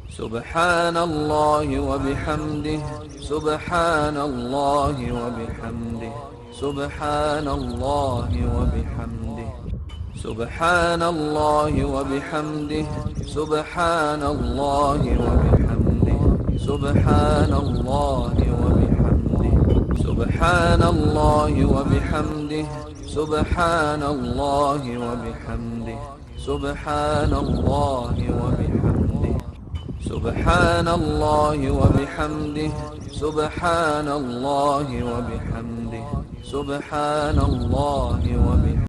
سبحان الله وبحمده سبحان الله وبحمده سبحان الله وبحمده سبحان الله وبحمده سبحان الله وبحمده سبحان الله وبحمده سبحان الله وبحمده سبحان الله وبحمده سبحان الله وبحمده سبحان الله وبحمده سبحان الله وبحمده سبحان الله وبحمده